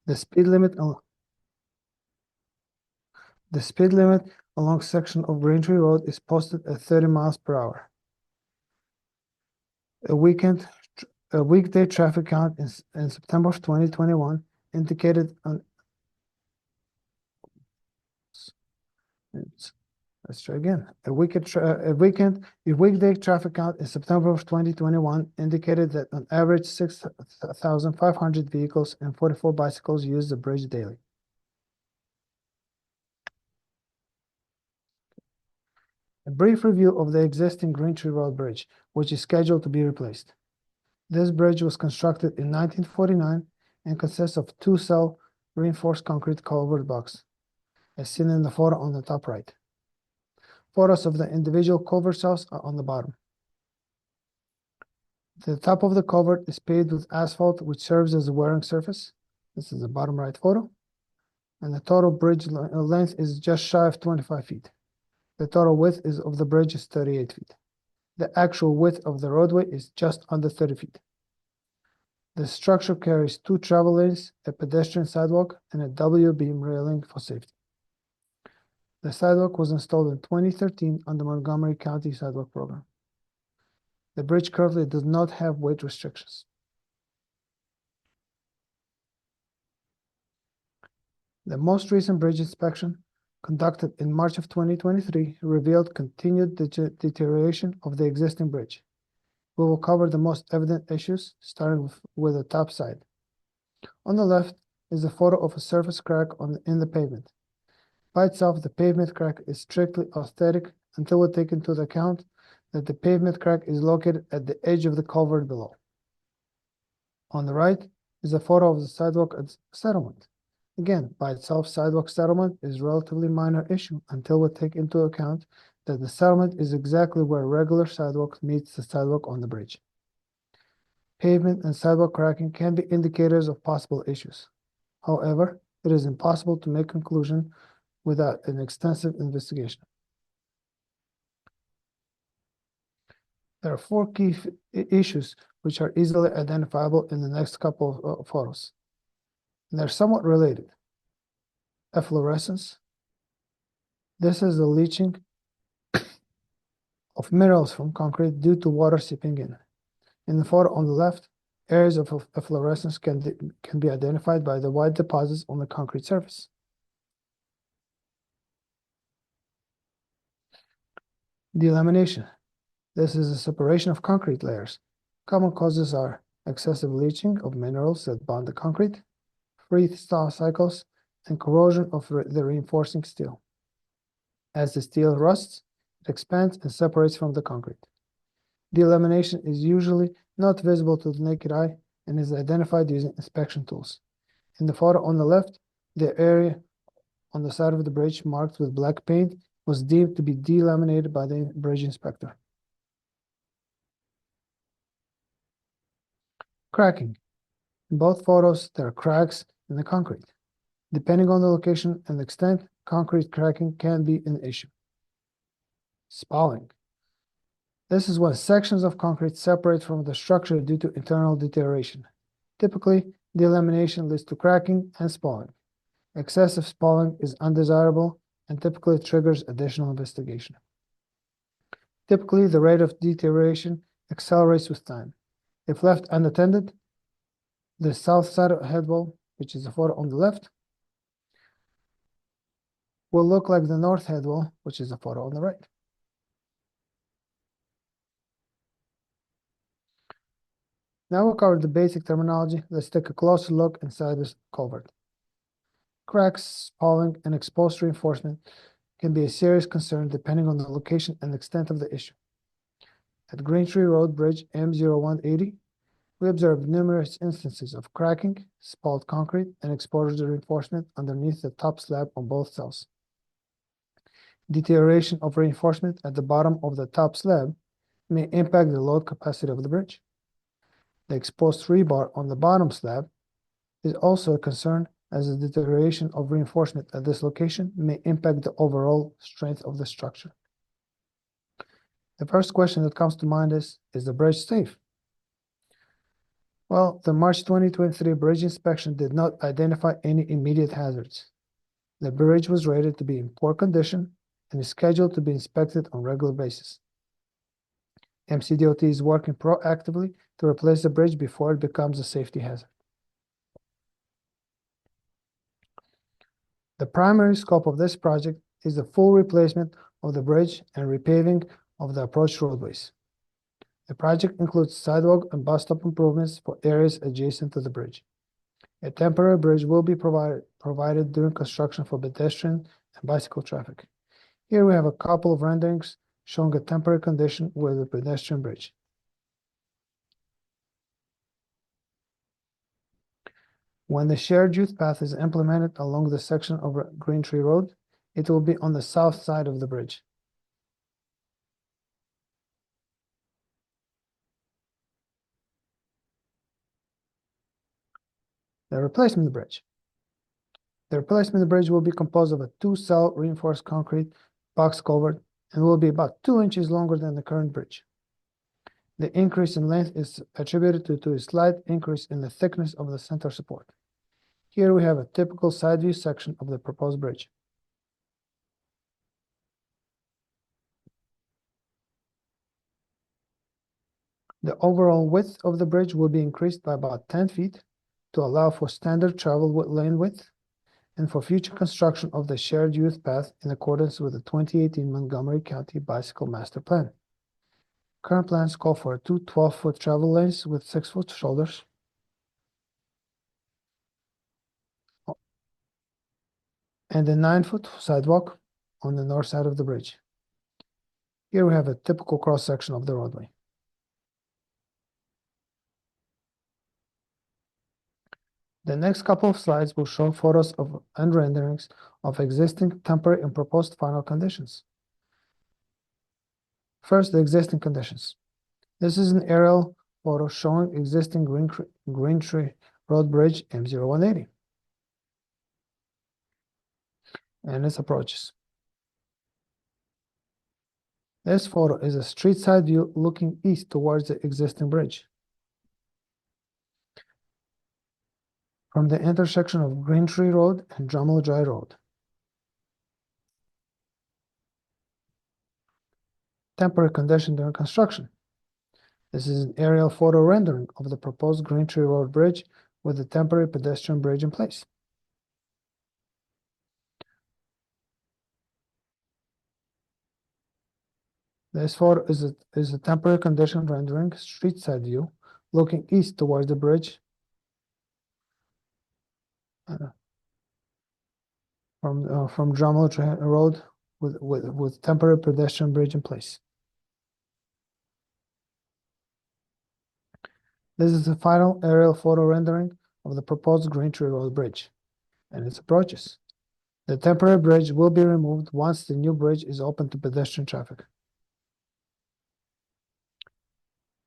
The speed limit along section of Greentree Road is posted at 30 miles per hour. A weekday traffic count in September of 2021 indicated on let's try again. A weekday traffic count in September of 2021 indicated that on average 6,500 vehicles and 44 bicycles use the bridge daily. A brief review of the existing Greentree Road Bridge, which is scheduled to be replaced. This bridge was constructed in 1949 and consists of two-cell reinforced concrete culvert box, as seen in the photo on the top right. Photos of the individual culvert cells are on the bottom. The top of the culvert is paved with asphalt, which serves as a wearing surface. This is the bottom right photo. And the total bridge length is just shy of 25 feet. The total width of the bridge is 38 feet. The actual width of the roadway is just under 30 feet. The structure carries two travel lanes, a pedestrian sidewalk, and a W-beam railing for safety. The sidewalk was installed in 2013 on the Montgomery County Sidewalk Program. The bridge currently does not have weight restrictions. The most recent bridge inspection, conducted in March of 2023, revealed continued deterioration of the existing bridge. We will cover the most evident issues, starting with the top side. On the left is a photo of a surface crack in the pavement. By itself, the pavement crack is strictly aesthetic until we take into account that the pavement crack is located at the edge of the culvert below. On the right is a photo of the sidewalk settlement. Again, by itself, sidewalk settlement is a relatively minor issue until we take into account that the settlement is exactly where regular sidewalk meets the sidewalk on the bridge. Pavement and sidewalk cracking can be indicators of possible issues. However, it is impossible to make conclusion without an extensive investigation. There are four key issues which are easily identifiable in the next couple of photos. And they're somewhat related. Efflorescence. This is the leaching of minerals from concrete due to water seeping in. In the photo on the left, areas of efflorescence can be identified by the white deposits on the concrete surface. Delamination. This is the separation of concrete layers. Common causes are excessive leaching of minerals that bond the concrete, freeze-thaw cycles, and corrosion of the reinforcing steel. As the steel rusts, it expands and separates from the concrete. Delamination is usually not visible to the naked eye and is identified using inspection tools. In the photo on the left, the area on the side of the bridge marked with black paint was deemed to be delaminated by the bridge inspector. Cracking. In both photos, there are cracks in the concrete. Depending on the location and extent, concrete cracking can be an issue. Spalling. This is when sections of concrete separate from the structure due to internal deterioration. Typically, delamination leads to cracking and spalling. Excessive spalling is undesirable and typically triggers additional investigation. Typically, the rate of deterioration accelerates with time. If left unattended, the south side of the head wall, which is the photo on the left, will look like the north head wall, which is the photo on the right. Now we'll cover the basic terminology. Let's take a closer look inside this culvert. Cracks, spalling, and exposed reinforcement can be a serious concern depending on the location and extent of the issue. At Greentree Road Bridge M0180, we observed numerous instances of cracking, spalled concrete, and exposed reinforcement underneath the top slab on both cells. Deterioration of reinforcement at the bottom of the top slab may impact the load capacity of the bridge. The exposed rebar on the bottom slab is also a concern, as the deterioration of reinforcement at this location may impact the overall strength of the structure. The first question that comes to mind is the bridge safe? Well, the March 2023 bridge inspection did not identify any immediate hazards. The bridge was rated to be in poor condition and is scheduled to be inspected on a regular basis. MCDOT is working proactively to replace the bridge before it becomes a safety hazard. The primary scope of this project is the full replacement of the bridge and repaving of the approach roadways. The project includes sidewalk and bus stop improvements for areas adjacent to the bridge. A temporary bridge will be provided during construction for pedestrian and bicycle traffic. Here we have a couple of renderings showing a temporary condition with a pedestrian bridge. When the shared youth path is implemented along the section of Greentree Road, it will be on the south side of the bridge. The replacement bridge. The replacement bridge will be composed of a two-cell reinforced concrete box culvert and will be about 2 inches longer than the current bridge. The increase in length is attributed to a slight increase in the thickness of the center support. Here we have a typical side view section of the proposed bridge. The overall width of the bridge will be increased by about 10 feet to allow for standard travel lane width and for future construction of the shared youth path in accordance with the 2018 Montgomery County Bicycle Master Plan. Current plans call for 2 12-foot travel lanes with 6-foot shoulders, and a 9-foot sidewalk on the north side of the bridge. Here we have a typical cross-section of the roadway. The next couple of slides will show photos of and renderings of existing temporary and proposed final conditions. First, the existing conditions. This is an aerial photo showing existing Greentree Road Bridge M0180 and its approaches. This photo is a street side view looking east towards the existing bridge. From the intersection of Greentree Road and Drummond Dry Road. Temporary condition during construction. This is an aerial photo rendering of the proposed Greentree Road Bridge with a temporary pedestrian bridge in place. This photo is a temporary condition rendering street side view looking east towards the bridge from Drummond Road with temporary pedestrian bridge in place. This is the final aerial photo rendering of the proposed Greentree Road Bridge and its approaches. The temporary bridge will be removed once the new bridge is open to pedestrian traffic.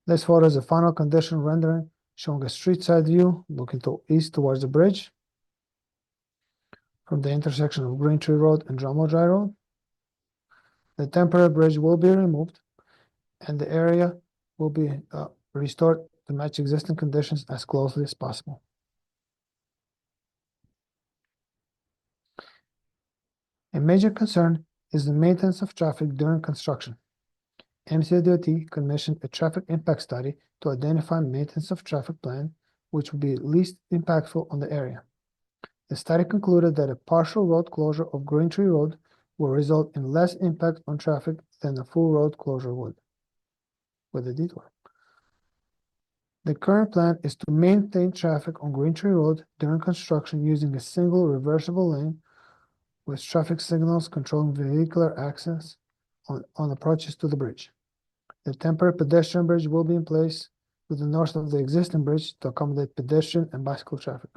This photo is a final condition rendering showing a street side view looking east towards the bridge from the intersection of Greentree Road and Drummond Dry Road. The temporary bridge will be removed and the area will be restored to match existing conditions as closely as possible. A major concern is the maintenance of traffic during construction. MCDOT commissioned a traffic impact study to identify maintenance of traffic plan, which would be least impactful on the area. The study concluded that a partial road closure of Greentree Road will result in less impact on traffic than a full road closure would, with a detour. The current plan is to maintain traffic on Greentree Road during construction using a single reversible lane with traffic signals controlling vehicular access on approaches to the bridge. The temporary pedestrian bridge will be in place to the north of the existing bridge to accommodate pedestrian and bicycle traffic.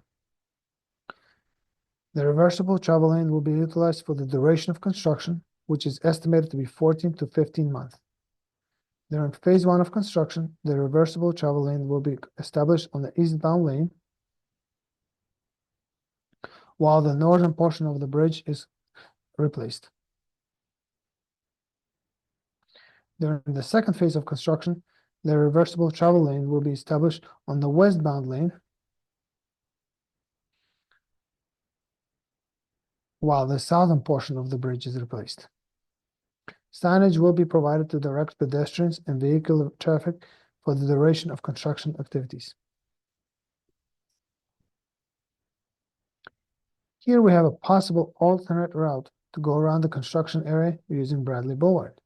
The reversible travel lane will be utilized for the duration of construction, which is estimated to be 14 to 15 months. During phase 1 of construction, the reversible travel lane will be established on the eastbound lane, while the northern portion of the bridge is replaced. During the second phase of construction, The reversible travel lane will be established on the westbound lane, while the southern portion of the bridge is replaced. Signage will be provided to direct pedestrians and vehicular traffic for the duration of construction activities. Here we have a possible alternate route to go around the construction area using Bradley Boulevard.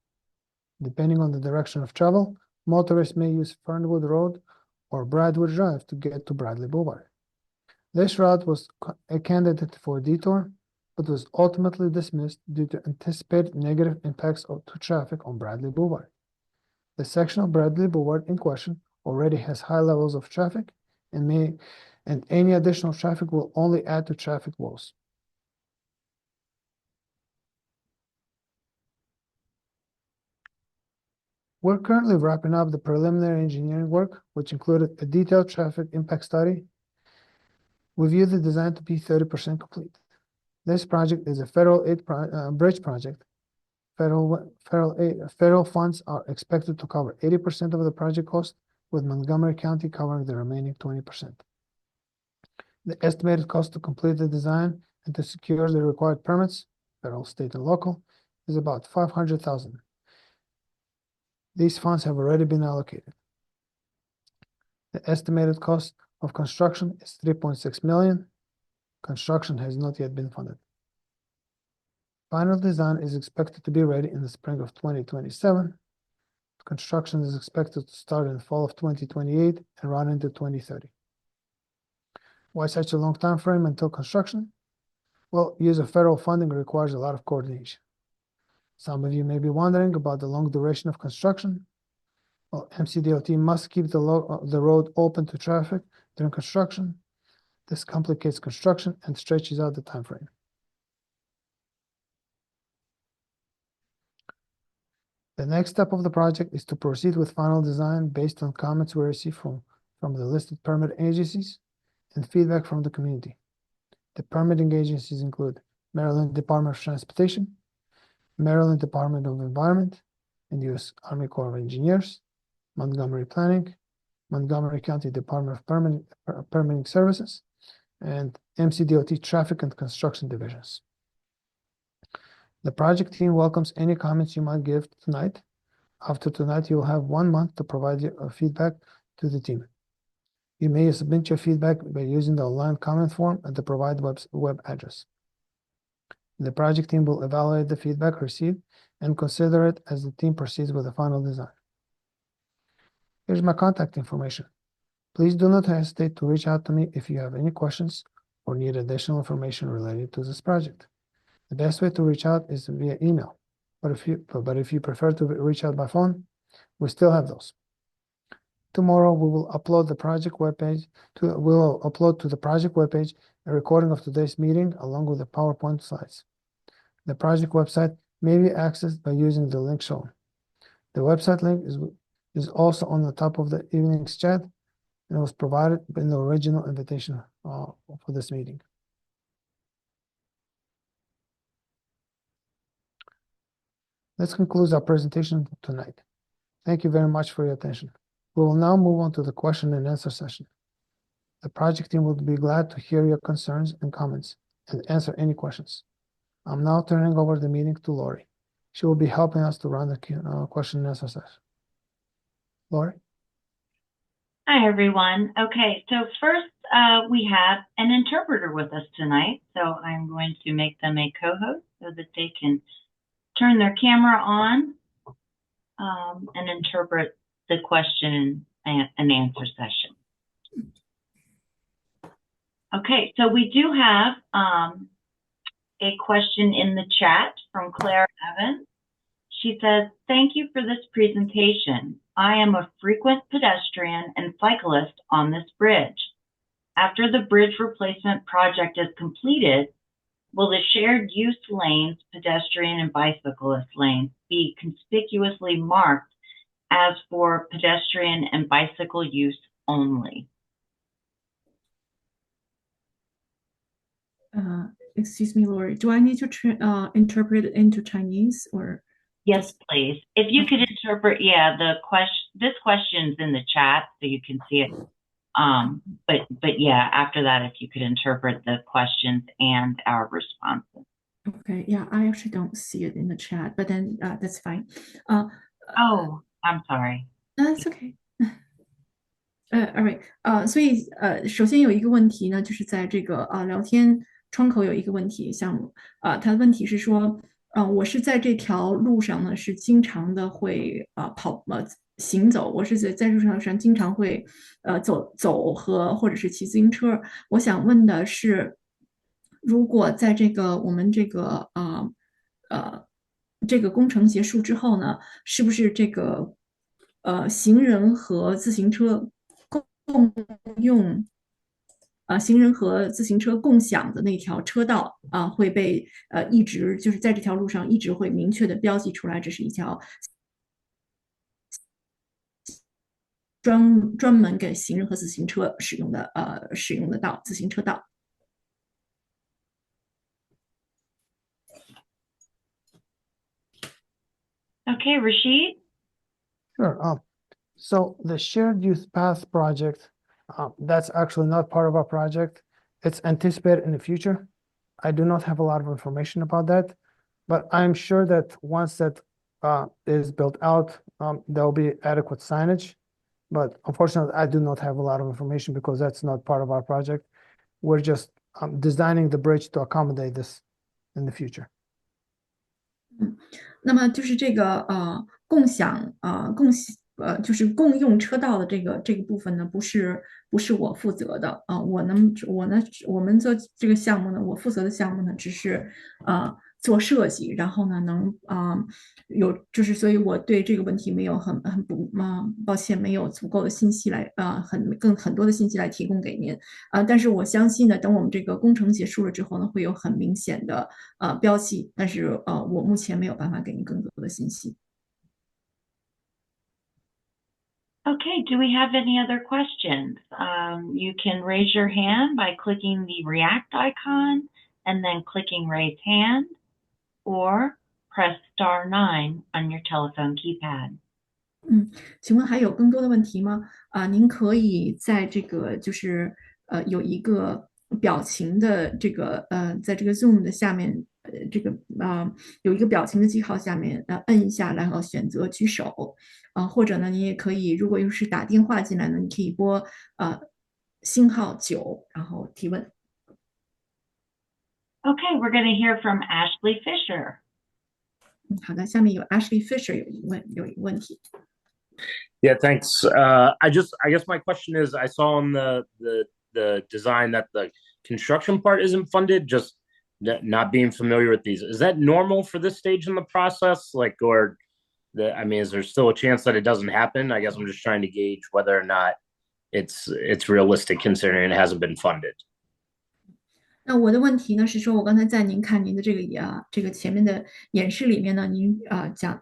Depending on the direction of travel, motorists may use Fernwood Road or Bradwood Drive to get to Bradley Boulevard. This route was a candidate for a detour, but was ultimately dismissed due to anticipated negative impacts to traffic on Bradley Boulevard. The section of Bradley Boulevard in question already has high levels of traffic and any additional traffic will only add to traffic woes. We're currently wrapping up the preliminary engineering work, which included a detailed traffic impact study. We view the design to be 30% complete. This project is a federal aid bridge project. Federal funds are expected to cover 80% of the project cost, with Montgomery County covering the remaining 20%. The estimated cost to complete the design and to secure the required permits, federal, state, and local, is about $500,000. These funds have already been allocated. The estimated cost of construction is $3.6 million. Construction has not yet been funded. Final design is expected to be ready in the spring of 2027. Construction is expected to start in the fall of 2028 and run into 2030. Why such a long time frame until construction? Well, use of federal funding requires a lot of coordination. Some of you may be wondering about the long duration of construction. Well, MCDOT must keep the road open to traffic during construction. This complicates construction and stretches out the time frame. The next step of the project is to proceed with final design based on comments we received from the listed permit agencies and feedback from the community. The permitting agencies include Maryland Department of Transportation, Maryland Department of Environment, and U.S. Army Corps of Engineers, Montgomery Planning, Montgomery County Department of Permitting Services, and MCDOT Traffic and Construction Divisions. The project team welcomes any comments you might give tonight. After tonight, you will have 1 month to provide your feedback to the team. You may submit your feedback by using the online comment form at the provided web address. The project team will evaluate the feedback received and consider it as the team proceeds with the final design. Here's my contact information. Please do not hesitate to reach out to me if you have any questions or need additional information related to this project. The best way to reach out is via email, but if you prefer to reach out by phone, we still have those. Tomorrow we will upload the project webpage to the project webpage a recording of today's meeting along with the PowerPoint slides. The project website may be accessed by using the link shown. The website link is also on the top of the evening's chat and was provided in the original invitation for this meeting. This concludes our presentation tonight. Thank you very much for your attention. We will now move on to the question and answer session. The project team will be glad to hear your concerns and comments and answer any questions. I'm now turning over the meeting to Lori. She will be helping us to run the question and answer session. Lori? Hi, everyone. Okay, so first we have an interpreter with us tonight. So I'm going to make them a co-host so that they can turn their camera on and interpret the question and answer session. Okay, so we do have a question in the chat from Claire Evans. She says, "Thank you for this presentation. I am a frequent pedestrian and cyclist on this bridge. After the bridge replacement project is completed, will the shared use lanes, pedestrian and bicyclist lanes, be conspicuously marked as for pedestrian and bicycle use only?" Excuse me, Lori, do I need to interpret it into Chinese or? Yes, please. If you could interpret, this question's in the chat so you can see it. But yeah, after that, if you could interpret the questions and our responses. Okay, yeah, I actually don't see it in the chat, but then that's fine. Oh, I'm sorry. That's okay. all right，所以首先有一个问题呢，就是在这个聊天窗口有一个问题项目它的问题是说，我是在这条路上呢是经常的会行走，我是在路上经常会走或者是骑自行车。我想问的是，如果在我们这个工程结束之后呢，是不是行人和自行车共用行人和自行车共享的那条车道会被一直就是在这条路上一直会明确的标记出来，这是一条专门给行人和自行车使用的自行车道。Okay, Rashid? Sure. So the shared youth path project, that's actually not part of our project. It's anticipated in the future. I do not have a lot of information about that, but I'm sure that once that is built out, there will be adequate signage. But unfortunately, I do not have a lot of information because that's not part of our project. We're just designing the bridge to accommodate this in the future. 那么就是共享就是共用车道的这个部分呢，不是我负责的我们做这个项目呢，我负责的项目呢，只是做设计，然后呢所以我对这个问题没有抱歉，没有足够的信息来很多的信息来提供给您但是我相信呢，等我们这个工程结束了之后呢，会有很明显的标记，但是我目前没有办法给您更多的信息。Okay, do we have any other questions? You can raise your hand by clicking the react icon and then clicking raise hand, or press *9 on your telephone keypad. 请问还有更多的问题吗？您可以在这个有一个表情的在这个 Zoom 的下面，有一个表情的记号下面，摁一下，然后选择举手，或者呢，你也可以，如果又是打电话进来呢，你可以拨星号9，然后提问。Okay, we're going to hear from Ashley Fisher. 好的，下面有 Ashley Fisher 有一个问题。Yeah, thanks. I guess my question is, I saw on the design that the construction part isn't funded. Just not being familiar with these, is that normal for this stage in the process? Is there still a chance that it doesn't happen? I guess I'm just trying to gauge whether or not it's realistic considering it hasn't been funded. 那我的问题呢是说，我刚才在您的这个前面的演示里面呢，您讲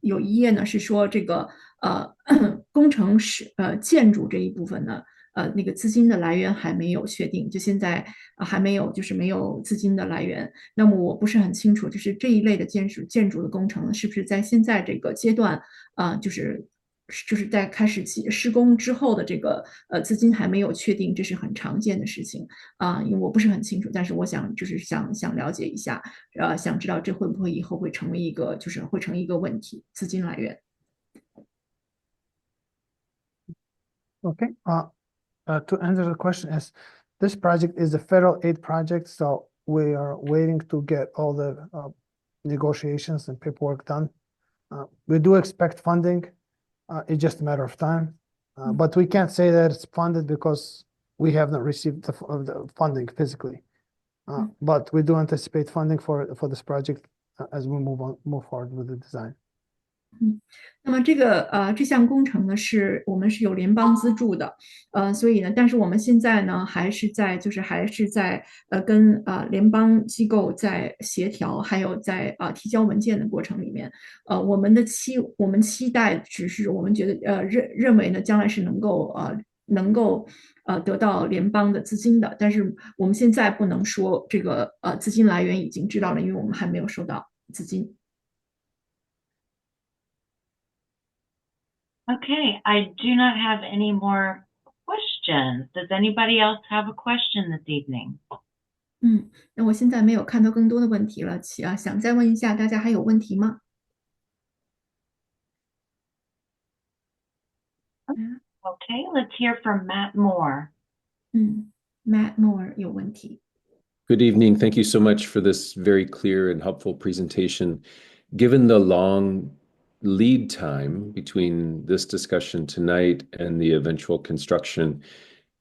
有一页呢是说工程建筑这一部分呢，那个资金的来源还没有确定，就现在还没有没有资金的来源。那么我不是很清楚，就是这一类的建筑的工程是不是在现在这个阶段就是在开始施工之后的资金还没有确定，这是很常见的事情因为我不是很清楚，但是我想想了解一下，想知道这会不会以后会成为一个问题，资金来源。Okay. To answer the question is, this project is a federal aid project, so we are waiting to get all the negotiations and paperwork done. We do expect funding. It's just a matter of time. But we can't say that it's funded because we have not received the funding physically. But we do anticipate funding for this project as we move forward with the design. 那么这项工程呢，我们是有联邦资助的，所以呢，但是我们现在呢还是在跟联邦机构在协调，还有在提交文件的过程里面，我们期待只是我们觉得认为呢，将来是能够得到联邦的资金的，但是我们现在不能说这个资金来源已经知道了，因为我们还没有收到资金。Okay, I do not have any more questions. Does anybody else have a question this evening? 那我现在没有看到更多的问题了，想再问一下，大家还有问题吗？ Okay, let's hear from Matt Moore. Matt Moore 有问题。Good evening. Thank you so much for this very clear and helpful presentation. Given the long lead time between this discussion tonight and the eventual construction,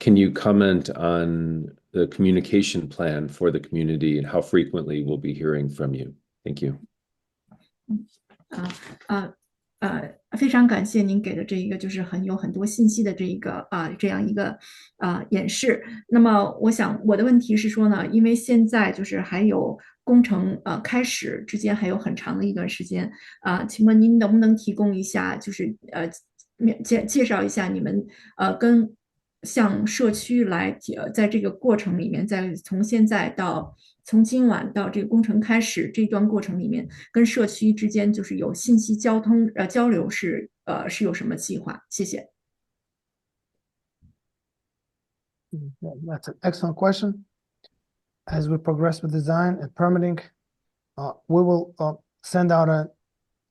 can you comment on the communication plan for the community and how frequently we'll be hearing from you? Thank you. 非常感谢您给的这一个就是有很多信息的这样一个演示。那么我想我的问题是说呢，因为现在就是还有工程开始之间还有很长的一段时间请问您能不能提供一下就是介绍一下你们跟向社区来在这个过程里面，从今晚到这个工程开始这段过程里面，跟社区之间就是有信息交流是有什么计划？谢谢。That's an excellent question. As we progress with design and permitting, we will send out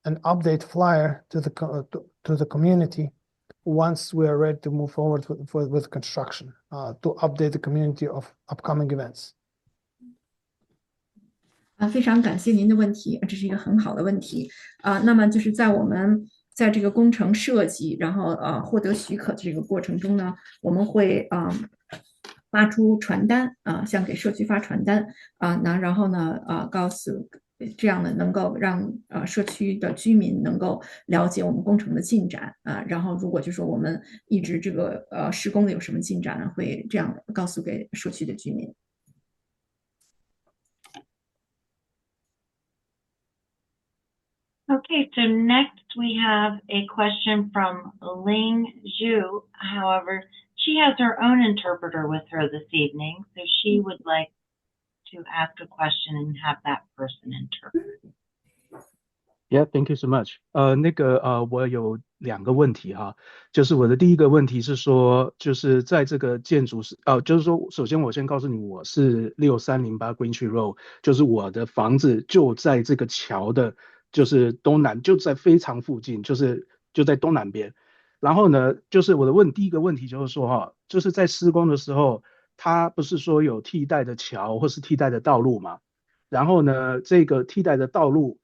an update flyer to the community once we are ready to move forward with construction, to update the community of upcoming events. 非常感谢您的问题，这是一个很好的问题那么就是在我们在这个工程设计，然后获得许可的这个过程中呢，我们会发出传单向给社区发传单然后呢告诉这样呢能够让社区的居民能够了解我们工程的进展然后如果就说我们一直这个施工的有什么进展呢，会这样告诉给社区的居民。Okay, so next we have a question from Ling Zhu. However, she has her own interpreter with her this evening, so she would like to ask a question and have that person interpret. Yeah, thank you so much. 我有2个问题哈，就是我的第一个问题是说，就是在这个建筑就是说，首先我先告诉你，我是6308 Greentree Road，就是我的房子就在这个桥的，就是东南，就在非常附近，就在东南边。然后呢，就是我的第一个问题就是说哈，就是在施工的时候，它不是说有替代的桥或是替代的道路嘛？然后呢，这个替代的道路。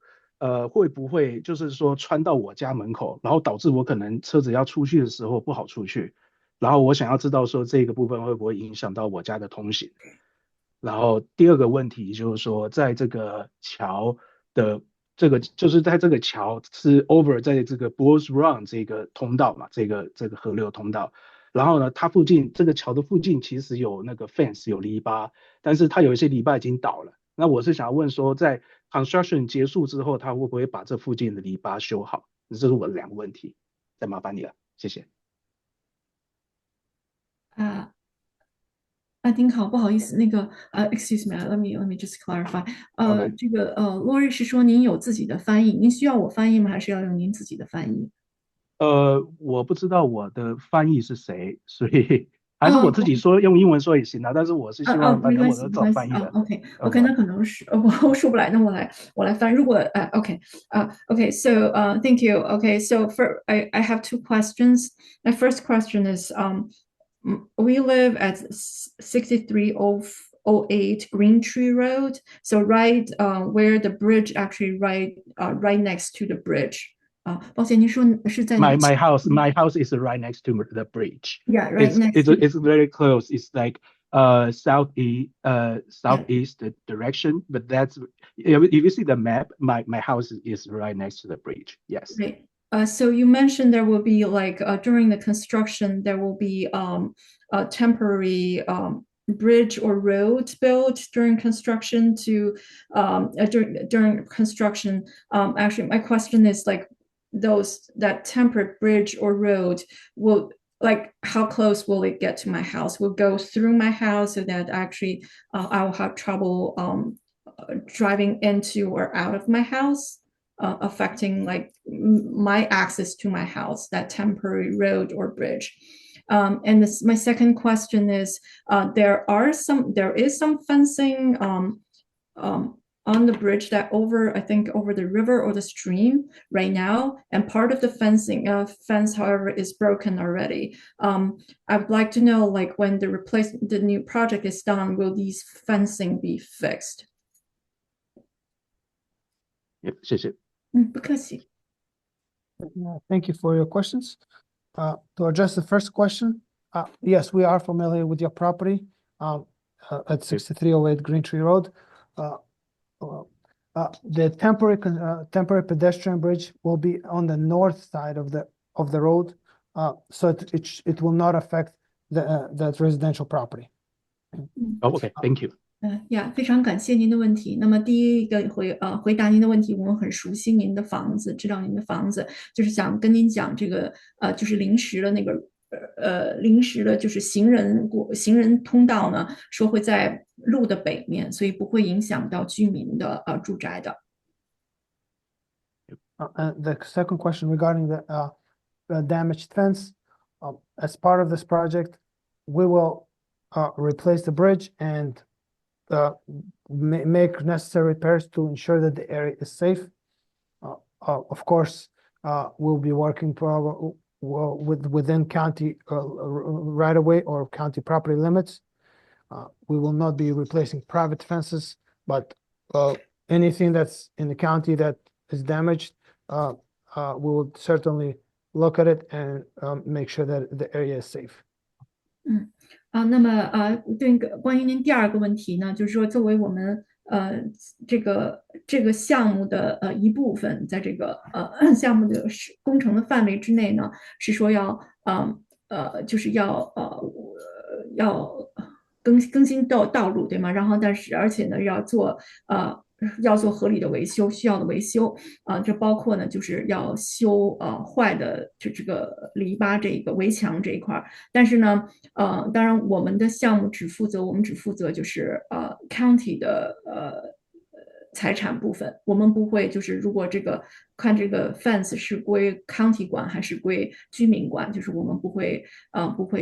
会不会就是说穿到我家门口，然后导致我可能车子要出去的时候不好出去，然后我想要知道说这个部分会不会影响到我家的通行。然后第二个问题就是说，在这个桥的就是在这个桥是 over 在这个 Bulls Run 这个通道嘛，这个河流通道。然后呢，它附近这个桥的附近其实有那个 fence 有篱笆，但是它有一些篱笆已经倒了。那我是想要问说，在 construction 结束之后，他会不会把这附近的篱笆修好？这是我的2个问题，再麻烦你了，谢谢。您好，不好意思，excuse me，let me just clarify，这个Lori 是说您有自己的翻译，您需要我翻译吗？还是要用您自己的翻译？我不知道我的翻译是谁，所以还是我自己说用英文说也行啊。但是我是希望反正我是找翻译的。OK， 那可能是我说不来，那我来翻。如果OK，so thank you. Okay, so I have 2 questions. My first question is we live at 6308 Greentree Road, so right where the bridge actually right next to the bridge. 抱歉，您说是在 my house is right next to the bridge. Yeah, right it's very close. It's like southeast direction, but that's if you see the map, my house is right next to the bridge. Yes. Right. So you mentioned there will be like during the construction there will be a temporary bridge or road built during construction during construction. Actually, my question is like that temporary bridge or road will like how close will it get to my house? Will go through my house so that actually I will have trouble driving into or out of my house? affecting like my access to my house, that temporary road or bridge. And my second question is, there is some fencing on the bridge that I think over the river or the stream right now, and part of the fence, however, is broken already. I would like to know, like, when the new project is done, will these fencing be fixed? 谢谢。不客气。Thank you for your questions. To address the first question, yes, we are familiar with your property at 6308 Greentree Road. The temporary pedestrian bridge will be on the north side of the road, so it will not affect that residential property. OK, thank you. 非常感谢您的问题。那么第一个回答您的问题，我们很熟悉您的房子，知道您的房子，就是想跟您讲这个就是临时的就是行人通道呢，说会在路的北面，所以不会影响到居民的住宅的。And the second question regarding the damaged fence, as part of this project, we will replace the bridge and make necessary repairs to ensure that the area is safe. Of course, we'll be working within county right away or county property limits. We will not be replacing private fences, but anything that's in the county that is damaged, we will certainly look at it and make sure that the area is safe. 那么关于您第二个问题呢，就是说作为我们这个项目的一部分，在这个项目的工程的范围之内呢，是说就是要更新道路，对吗？然后而且呢要做合理的维修，需要的维修这包括呢就是要修坏的这个篱笆这个围墙这一块。但是呢当然我们的项目只负责就是county 的财产部分，我们不会就是如果看这个 fence 是归 county 管还是归居民管，就是我们不会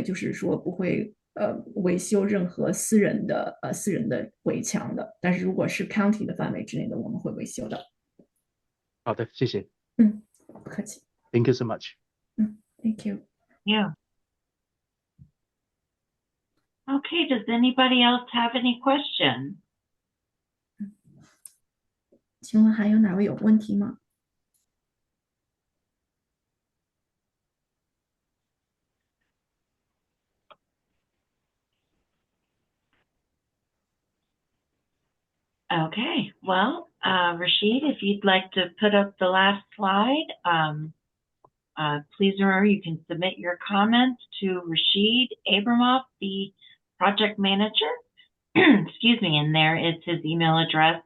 就是说不会维修任何私人的围墙的，但是如果是 county 的范围之内的，我们会维修的。好的，谢谢。不客气。Thank you so much. Thank you. Yeah. Okay, does anybody else have any question? 请问还有哪位有问题吗？Okay, well, Rashid, if you'd like to put up the last slide, please remember you can submit your comments to Rashid Abramoff, the project manager. Excuse me, and there is his email address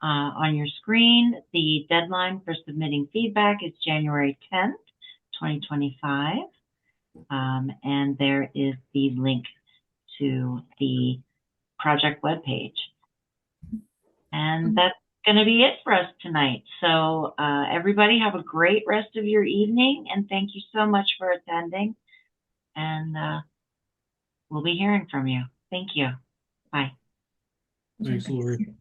on your screen. The deadline for submitting feedback is January 10th, 2025. And there is the link to the project webpage. And that's going to be it for us tonight. So everybody have a great rest of your evening, and thank you so much for attending. And we'll be hearing from you. Thank you. Bye. Thanks, Lori.